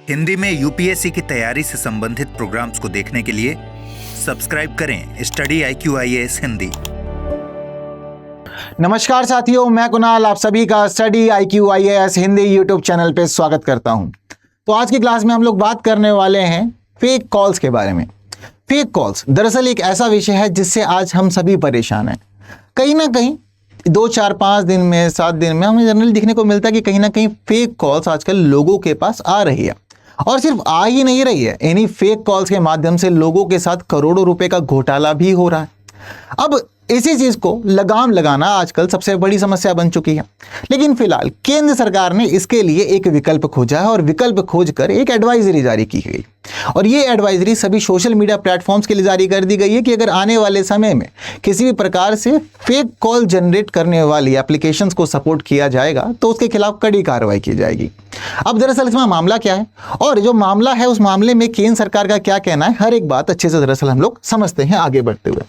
हिंदी में यूपीएससी की तैयारी से संबंधित प्रोग्राम्स को देखने के लिए सब्सक्राइब करें स्टडी IQIAS हिंदी। नमस्कार साथियों, मैं कुणाल आप सभी का study IQIAS Hindi YouTube channel पे स्वागत करता हूं। तो आज की क्लास में हम लोग बात करने वाले हैं फेक कॉल्स के बारे में। फेक कॉल्स दरअसल एक ऐसा विषय है जिससे आज हम सभी परेशान हैं। कहीं ना कहीं 2, 4, 5 दिन में 7 दिन में हमें जनरली दिखने को मिलता है कि कहीं ना कहीं फेक कॉल्स आजकल लोगों के पास आ रही है, और सिर्फ आ ही नहीं रही है, इन्हीं फेक कॉल्स के माध्यम से लोगों के साथ करोड़ों रुपए का घोटाला भी हो रहा है। अब इसी चीज को लगाम लगाना आजकल सबसे बड़ी समस्या बन चुकी है। लेकिन फिलहाल केंद्र सरकार ने इसके लिए एक विकल्प खोजा है और विकल्प खोजकर एक एडवाइजरी जारी की गई, और ये एडवाइजरी सभी सोशल मीडिया प्लेटफॉर्म्स के लिए जारी कर दी गई है कि अगर आने वाले समय में किसी भी प्रकार से फेक कॉल जनरेट करने वाली एप्लीकेशंस को सपोर्ट किया जाएगा तो उसके खिलाफ कड़ी कार्रवाई की जाएगी। अब दरअसल इसमें मामला क्या है और जो मामला है उस मामले में केंद्र सरकार का क्या कहना है, हर एक बात अच्छे से दरअसल हम लोग समझते हैं आगे बढ़ते हुए।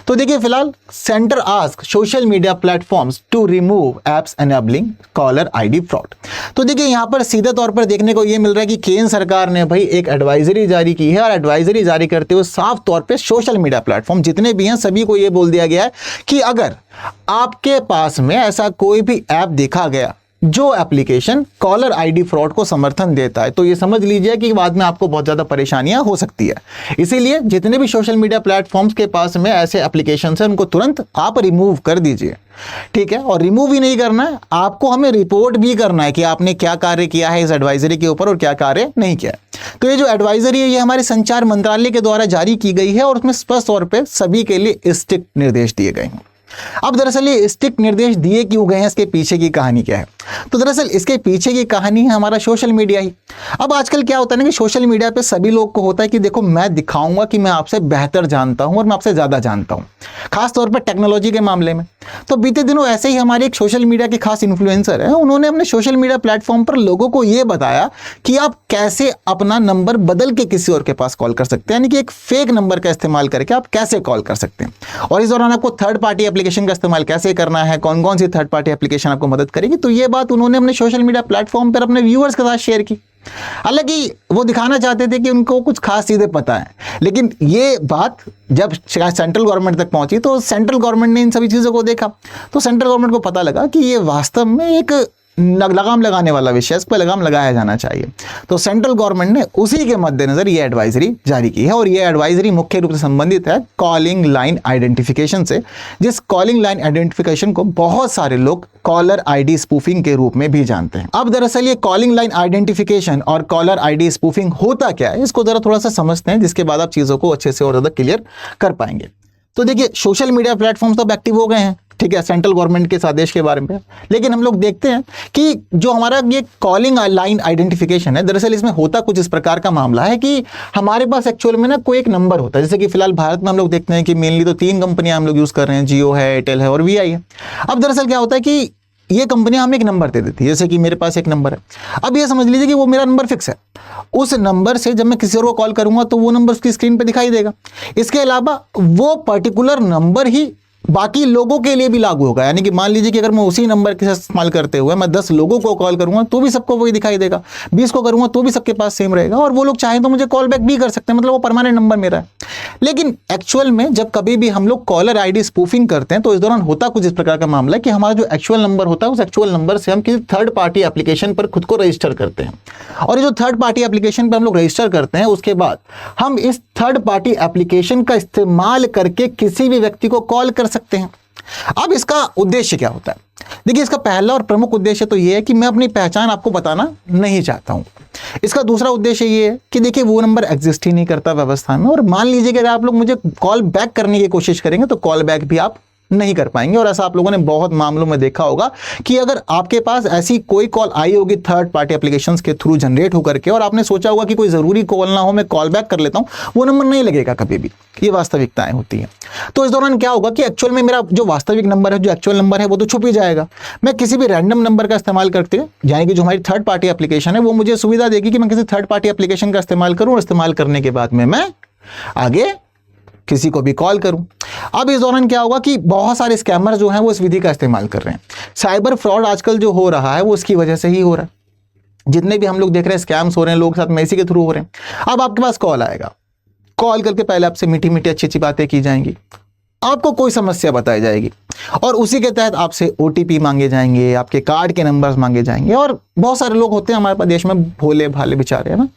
तो देखिए, फिलहाल centre ask social media platforms to remove apps enabling caller ID fraud. तो देखिए, यहाँ पर सीधे तौर पर देखने को यह मिल रहा है कि केंद्र सरकार ने भाई एक एडवाइजरी जारी की है, और एडवाइजरी जारी करते हुए साफ तौर पे सोशल मीडिया प्लेटफॉर्म जितने भी हैं सभी को यह बोल दिया गया है कि अगर आपके पास में ऐसा कोई भी ऐप देखा गया जो एप्लीकेशन कॉलर आईडी फ्रॉड को समर्थन देता है तो ये समझ लीजिए कि बाद में आपको बहुत ज़्यादा परेशानियां हो सकती है। इसीलिए जितने भी सोशल मीडिया प्लेटफॉर्म्स के पास में ऐसे एप्लीकेशन हैं उनको तुरंत आप रिमूव कर दीजिए, ठीक है। और रिमूव ही नहीं करना है, आपको हमें रिपोर्ट भी करना है कि आपने क्या कार्य किया है इस एडवाइजरी के ऊपर और क्या कार्य नहीं किया है। तो ये जो एडवाइजरी है ये हमारे संचार मंत्रालय के द्वारा जारी की गई है और उसमें स्पष्ट तौर पर सभी के लिए स्ट्रिक्ट निर्देश दिए गए हैं। अब दरअसल ये स्ट्रिक्ट निर्देश दिए क्यों गए हैं, इसके पीछे की कहानी क्या है? तो दरअसल इसके पीछे की कहानी है हमारा सोशल मीडिया ही। अब आजकल क्या होता है ना कि सोशल मीडिया पे सभी लोग को होता है कि देखो मैं दिखाऊंगा कि मैं आपसे बेहतर जानता हूं और मैं आपसे ज्यादा जानता हूं, खास तौर पर टेक्नोलॉजी के मामले में। तो बीते दिनों ऐसे ही हमारे एक सोशल मीडिया के खास इन्फ्लुएंसर है, उन्होंने अपने सोशल मीडिया प्लेटफॉर्म पर लोगों को यह बताया कि आप कैसे अपना नंबर बदल के किसी और के पास कॉल कर सकते हैं, यानी कि एक फेक नंबर का इस्तेमाल करके आप कैसे कॉल कर सकते हैं। और इस दौरान आपको थर्ड पार्टी एप्लीकेशन का इस्तेमाल कैसे करना है, कौन कौन सी थर्ड पार्टी एप्लीकेशन आपको मदद करेगी। तो ये बात उन्होंने अपने सोशल मीडिया प्लेटफॉर्म पर अपने व्यूअर्स के साथ शेयर की। हालांकि वो दिखाना चाहते थे कि उनको कुछ खास चीजें पता है, लेकिन ये बात जब सेंट्रल गवर्नमेंट तक पहुंची तो सेंट्रल गवर्नमेंट ने इन सभी चीजों को देखा, तो सेंट्रल गवर्नमेंट को पता लगा कि ये वास्तव में एक लगाम लगाने वाला विषय है, इस पर लगाम लगाया जाना चाहिए। तो सेंट्रल गवर्नमेंट ने उसी के मद्देनजर ये एडवाइजरी जारी की है, और ये एडवाइजरी मुख्य रूप से संबंधित है कॉलिंग लाइन आइडेंटिफिकेशन से, जिस कॉलिंग लाइन आइडेंटिफिकेशन को बहुत सारे लोग कॉलर आईडी स्पूफिंग के रूप में भी जानते हैं। अब दरअसल ये कॉलिंग लाइन आइडेंटिफिकेशन और कॉलर आईडी स्पूफिंग होता क्या है, इसको जरा थोड़ा सा समझते हैं, जिसके बाद आप चीजों को अच्छे से और ज्यादा क्लियर कर पाएंगे। तो देखिए, सोशल मीडिया प्लेटफॉर्म्स तो एक्टिव हो गए हैं, ठीक है, सेंट्रल गवर्नमेंट के इस आदेश के बारे में। लेकिन हम लोग देखते हैं कि जो हमारा ये कॉलिंग लाइन आइडेंटिफिकेशन है, दरअसल इसमें होता कुछ इस प्रकार का मामला है कि हमारे पास एक्चुअल में ना कोई एक नंबर होता है। जैसे कि फिलहाल भारत में हम लोग देखते हैं कि मेनली तो 3 कंपनियां हम लोग यूज कर रहे हैं, जियो है, एयरटेल है और वीआई है। अब दरअसल क्या होता है कि ये कंपनियां हमें एक नंबर दे देती है, जैसे कि मेरे पास एक नंबर है। अब ये समझ लीजिए कि वो मेरा नंबर फिक्स है, उस नंबर से जब मैं किसी और को कॉल करूंगा तो वो नंबर उसकी स्क्रीन पे दिखाई देगा। इसके अलावा वो पर्टिकुलर नंबर ही बाकी लोगों के लिए भी लागू होगा, यानी कि मान लीजिए कि अगर मैं उसी नंबर के इस्तेमाल करते हुए मैं 10 लोगों को कॉल करूंगा तो भी सबको वही दिखाई देगा, 20 को करूंगा तो भी सबके पास सेम रहेगा, और वो लोग चाहें तो मुझे कॉल बैक भी कर सकते हैं, मतलब वो परमानेंट नंबर मेरा है। लेकिन एक्चुअल में जब कभी भी हम लोग कॉलर आईडी स्पूफिंग करते हैं तो इस दौरान होता कुछ इस प्रकार का मामला है कि हमारा जो एक्चुअल नंबर होता है उस एक्चुअल नंबर से हम किसी थर्ड पार्टी एप्लीकेशन पर खुद को रजिस्टर करते हैं, और ये जो थर्ड पार्टी एप्लीकेशन पर हम लोग रजिस्टर करते हैं उसके बाद हम इस थर्ड पार्टी एप्लीकेशन का इस्तेमाल करके किसी भी व्यक्ति को कॉल कर सकते हैं। अब इसका उद्देश्य क्या होता है? देखिए, इसका पहला और प्रमुख उद्देश्य तो यह है कि मैं अपनी पहचान आपको बताना नहीं चाहता हूं। इसका दूसरा उद्देश्य ये है कि देखिए वो नंबर एग्जिस्ट ही नहीं करता व्यवस्था में, और मान लीजिए कि अगर आप लोग मुझे कॉल बैक करने की कोशिश करेंगे तो कॉल बैक भी आप नहीं कर पाएंगे। और ऐसा आप लोगों ने बहुत मामलों में देखा होगा कि अगर आपके पास ऐसी कोई कॉल आई होगी थर्ड पार्टी एप्लीकेशंस के थ्रू जनरेट होकर के, और आपने सोचा होगा कि कोई जरूरी कॉल ना हो, मैं कॉल बैक कर लेता हूं, वो नंबर नहीं लगेगा कभी भी। ये वास्तविकताएं होती हैं। तो इस दौरान क्या होगा कि एक्चुअल में मेरा जो वास्तविक नंबर है, जो एक्चुअल नंबर है, वो तो छुप ही जाएगा। मैं किसी भी रैंडम नंबर का इस्तेमाल करते यानी कि जो हमारी थर्ड पार्टी एप्लीकेशन है वो मुझे सुविधा देगी कि मैं किसी थर्ड पार्टी एप्लीकेशन का इस्तेमाल करूं, और इस्तेमाल करने के बाद में मैं आगे किसी को भी कॉल करूं। अब इस दौरान क्या होगा कि बहुत सारे स्कैमर जो हैं वो इस विधि का इस्तेमाल कर रहे हैं। साइबर फ्रॉड आजकल जो हो रहा है वो उसकी वजह से ही हो रहा है। जितने भी हम लोग देख रहे हैं स्कैम्स हो रहे हैं लोग साथ में इसी के थ्रू हो रहे हैं। अब आपके पास कॉल आएगा, कॉल करके पहले आपसे मीठी मीठी अच्छी अच्छी बातें की जाएंगी, आपको कोई समस्या बताई जाएगी और उसी के तहत आपसे OTP मांगे जाएंगे, आपके कार्ड के नंबर्स मांगे जाएंगे। और बहुत सारे लोग होते हैं हमारे देश में भोले भाले बेचारे, है ना।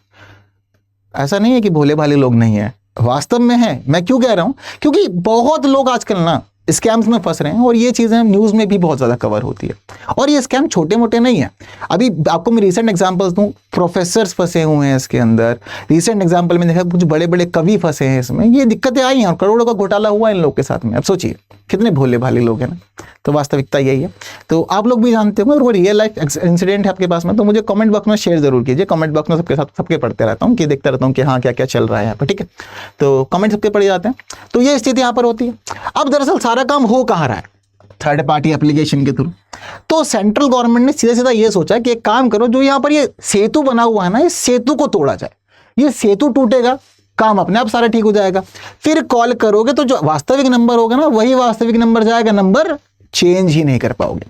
ऐसा नहीं है कि भोले भाले लोग नहीं है, वास्तव में है। मैं क्यों कह रहा हूं, क्योंकि बहुत लोग आजकल ना स्कैम्स में फंस रहे हैं और ये चीज़ें न्यूज़ में भी बहुत ज़्यादा कवर होती है। और ये स्कैम छोटे मोटे नहीं है। अभी आपको मैं रीसेंट एग्जांपल्स दूं, प्रोफेसर्स फंसे हुए हैं इसके अंदर। रीसेंट एग्जांपल में देखा कुछ बड़े बड़े कवि फंसे हैं इसमें। ये दिक्कतें आई हैं और करोड़ों का घोटाला हुआ इन लोग के साथ में। अब सोचिए कितने भोले भाले लोग हैं ना। तो वास्तविकता यही है। तो आप लोग भी जानते होंगे और वो रियल लाइफ इंसिडेंट है आपके पास में, तो मुझे कमेंट बॉक्स में शेयर जरूर कीजिए। कमेंट बॉक्स में सबके साथ सबके पढ़ते रहता हूँ, कि देखता रहता हूँ कि हाँ क्या क्या चल रहा है यहाँ पर, ठीक है। तो कमेंट सबके पढ़े जाते हैं। तो ये स्थिति यहाँ पर होती है। अब दरअसल सारा काम हो कहाँ रहा है, थर्ड पार्टी एप्लीकेशन के थ्रू। तो सेंट्रल गवर्नमेंट ने सीधा सीधा ये सोचा कि एक काम करो, जो यहाँ पर ये सेतु बना हुआ है ना, इस सेतु को तोड़ा जाए। ये सेतु टूटेगा, काम अपने आप सारा ठीक हो जाएगा। फिर कॉल करोगे तो जो वास्तविक नंबर होगा ना, वही वास्तविक नंबर जाएगा, नंबर चेंज ही नहीं कर पाओगे।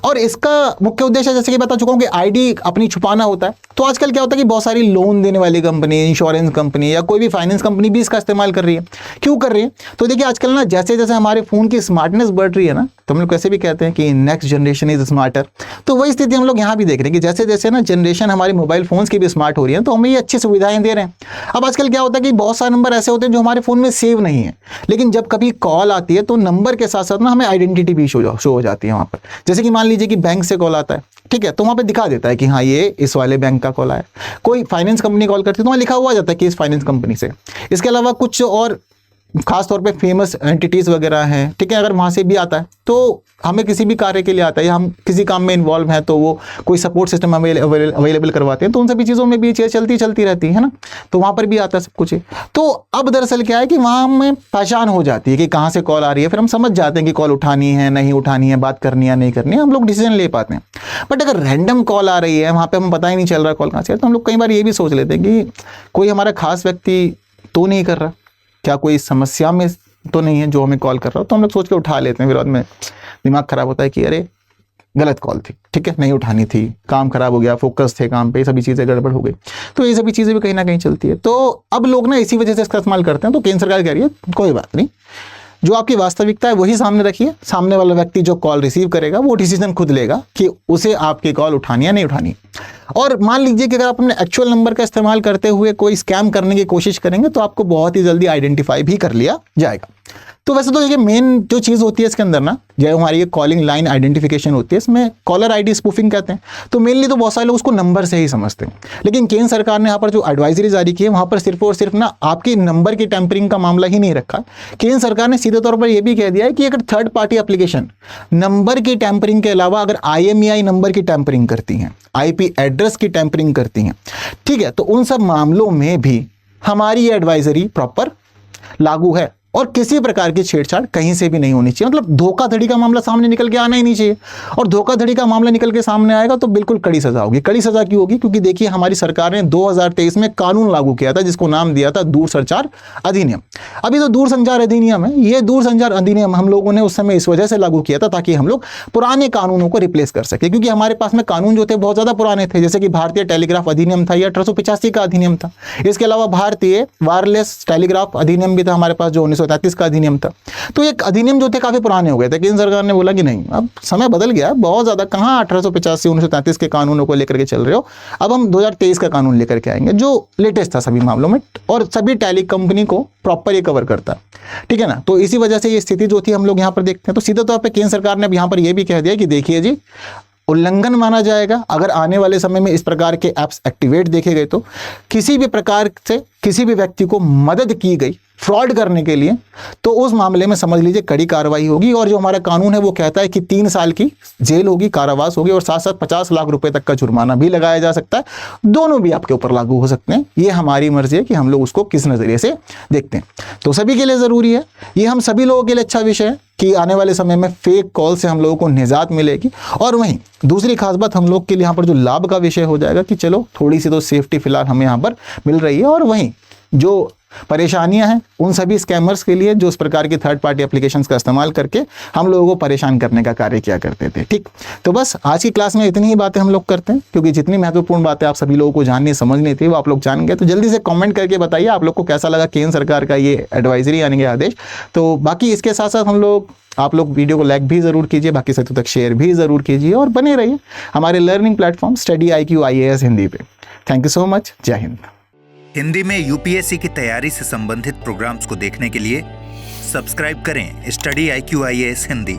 और इसका मुख्य उद्देश्य जैसे कि बता चुका हूं कि आईडी अपनी छुपाना होता है। तो आजकल क्या होता है कि बहुत सारी लोन देने वाली कंपनी, इंश्योरेंस कंपनी या कोई भी फाइनेंस कंपनी भी इसका इस्तेमाल कर रही है। क्यों कर रही है? तो देखिए आजकल ना जैसे जैसे हमारे फ़ोन की स्मार्टनेस बढ़ रही है ना, तो हम लोग कैसे भी कहते हैं कि नेक्स्ट जनरेशन इज स्मार्टर। तो वही स्थिति हम लोग यहाँ भी देख रहे हैं कि जैसे जैसे ना जनरेशन हमारी मोबाइल फोन्स की भी स्मार्ट हो रही है, तो हमें ये अच्छी सुविधाएं दे रहे हैं। अब आजकल क्या होता है कि बहुत सारे नंबर ऐसे होते हैं जो हमारे फ़ोन में सेव नहीं है, लेकिन जब कभी कॉल आती है तो नंबर के साथ साथ ना हमें आइडेंटिटी भी शो हो जाती है वहाँ पर। जैसे कि मान लीजिए कि बैंक से कॉल आता है, ठीक है, तो वहाँ पे दिखा देता है कि हाँ ये इस वाले बैंक का कॉल आया। कोई फाइनेंस कंपनी कॉल करती है तो वहाँ लिखा हुआ जाता है कि इस फाइनेंस कंपनी से। इसके अलावा कुछ और खास तौर पे फेमस एंटिटीज़ वगैरह हैं, ठीक है, अगर वहाँ से भी आता है तो हमें किसी भी कार्य के लिए आता है या हम किसी काम में इन्वॉल्व हैं तो वो कोई सपोर्ट सिस्टम अवेलेबल करवाते हैं, तो उन सभी चीज़ों में भी ये चलती रहती है ना। तो वहाँ पर भी आता है सब कुछ। तो अब दरअसल क्या है कि वहाँ हमें पहचान हो जाती है कि कहाँ से कॉल आ रही है, फिर हम समझ जाते हैं कि कॉल उठानी है नहीं उठानी है, बात करनी है नहीं करनी है, हम लोग डिसीजन ले पाते हैं। बट अगर रैंडम कॉल आ रही है, वहाँ पर हमें पता ही नहीं चल रहा कॉल कहाँ से, तो हम लोग कई बार ये भी सोच लेते हैं कि कोई हमारा खास व्यक्ति तो नहीं कर रहा, क्या कोई समस्या में तो नहीं है जो हमें कॉल कर रहा हो, तो हम लोग सोच के उठा लेते हैं। फिर बाद में दिमाग खराब होता है कि अरे गलत कॉल थी, ठीक है, नहीं उठानी थी, काम खराब हो गया, फोकस थे काम पे, सभी चीज़ें गड़बड़ हो गई। तो ये सभी चीज़ें भी कहीं ना कहीं चलती है। तो अब लोग ना इसी वजह से इसका इस्तेमाल करते हैं। तो केंद्र सरकार कह रही है कोई बात नहीं, जो आपकी वास्तविकता है वही सामने रखिए। सामने वाला व्यक्ति जो कॉल रिसीव करेगा वो डिसीजन खुद लेगा कि उसे आपकी कॉल उठानी है नहीं उठानी। और मान लीजिए कि अगर आप अपने एक्चुअल नंबर का इस्तेमाल करते हुए कोई स्कैम करने की कोशिश करेंगे तो आपको बहुत ही जल्दी आइडेंटिफाई भी कर लिया जाएगा। तो वैसे तो ये मेन जो चीज़ होती है इसके अंदर ना, जो हमारी ये कॉलिंग लाइन आइडेंटिफिकेशन होती है, इसमें कॉलर आईडी स्पूफिंग कहते हैं। तो मेनली तो बहुत सारे लोग उसको नंबर से ही समझते हैं, लेकिन केंद्र सरकार ने यहाँ पर जो एडवाइजरी जारी की है वहाँ पर सिर्फ और सिर्फ ना आपके नंबर की टैंपरिंग का मामला ही नहीं रखा। केंद्र सरकार ने सीधे तौर पर यह भी कह दिया है कि अगर थर्ड पार्टी एप्लीकेशन नंबर की टैंपरिंग के अलावा अगर IMEI नंबर की टैंपरिंग करती हैं, IP एड्रेस की टैंपरिंग करती हैं, ठीक है, तो उन सब मामलों में भी हमारी ये एडवाइजरी प्रॉपर लागू है और किसी प्रकार की छेड़छाड़ कहीं से भी नहीं होनी चाहिए। मतलब धोखाधड़ी का मामला सामने निकल के आना ही नहीं चाहिए, और धोखाधड़ी का मामला निकल के सामने आएगा तो बिल्कुल कड़ी सजा होगी। कड़ी सजा क्यों होगी? क्योंकि देखिए हमारी सरकार ने 2023 में कानून लागू किया था जिसको नाम दिया था दूरसंचार अधिनियम। अभी तो दूरसंचार अधिनियम है, ये दूरसंचार अधिनियम हम लोगों ने उस समय इस वजह से लागू किया था ताकि हम लोग पुराने कानूनों को रिप्लेस कर सके, क्योंकि हमारे पास में कानून जो थे बहुत ज़्यादा पुराने थे। जैसे कि भारतीय टेलीग्राफ अधिनियम था, यह 1885 का अधिनियम था। इसके अलावा भारतीय वायरलेस टेलीग्राफ अधिनियम भी था हमारे पास, जो 1933 का अधिनियम था। तो ये अधिनियम जो थे काफी पुराने हो गए थे। केंद्र सरकार ने बोला कि नहीं, अब समय बदल गया बहुत ज्यादा, कहाँ 1885 1933 के कानूनों को लेकर के चल रहे हो, अब हम 2023 का कानून लेकर के आएंगे जो लेटेस्ट था सभी मामलों में और सभी टेली कंपनी को प्रॉपर ये कवर करता है, ठीक है ना। तो इसी वजह से ये स्थिति जो थी हम लोग यहाँ पर देखते हैं। तो सीधे तौर पर केंद्र सरकार ने यहाँ पर यह भी कह दिया कि देखिए जी, उल्लंघन माना जाएगा अगर आने वाले समय में इस प्रकार के ऐप्स एक्टिवेट देखे गए, तो किसी भी प्रकार से किसी भी व्यक्ति को मदद की गई फ्रॉड करने के लिए, तो उस मामले में समझ लीजिए कड़ी कार्रवाई होगी। और जो हमारा कानून है वो कहता है कि 3 साल की जेल होगी, कारावास होगी और साथ साथ 50 लाख रुपए तक का जुर्माना भी लगाया जा सकता है। दोनों भी आपके ऊपर लागू हो सकते हैं। ये हमारी मर्जी है कि हम लोग उसको किस नज़रिए से देखते हैं। तो सभी के लिए ज़रूरी है, ये हम सभी लोगों के लिए अच्छा विषय है कि आने वाले समय में फेक कॉल से हम लोगों को निजात मिलेगी। और वहीं दूसरी खास बात हम लोग के लिए यहाँ पर जो लाभ का विषय हो जाएगा कि चलो थोड़ी सी तो सेफ्टी फिलहाल हमें यहाँ पर मिल रही है। और वहीं जो परेशानियां हैं उन सभी स्कैमर्स के लिए जो इस प्रकार की थर्ड पार्टी एप्लीकेशंस का इस्तेमाल करके हम लोगों को परेशान करने का कार्य किया करते थे। ठीक, तो बस आज की क्लास में इतनी ही बातें हम लोग करते हैं, क्योंकि जितनी महत्वपूर्ण बातें आप सभी लोगों को जाननी समझनी थी वो आप लोग जान गए। तो जल्दी से कमेंट करके बताइए आप लोग को कैसा लगा केंद्र सरकार का ये एडवाइजरी यानी कि आदेश। तो बाकी इसके साथ साथ आप लोग वीडियो को लाइक भी जरूर कीजिए, बाकी साथियों तक शेयर भी जरूर कीजिए और बने रहिए हमारे learning platform study IQ IAS Hindi पे। Thank you so much. जय हिंद। हिंदी में यूपीएससी की तैयारी से संबंधित प्रोग्राम्स को देखने के लिए सब्सक्राइब करें स्टडी IQ IAS हिंदी।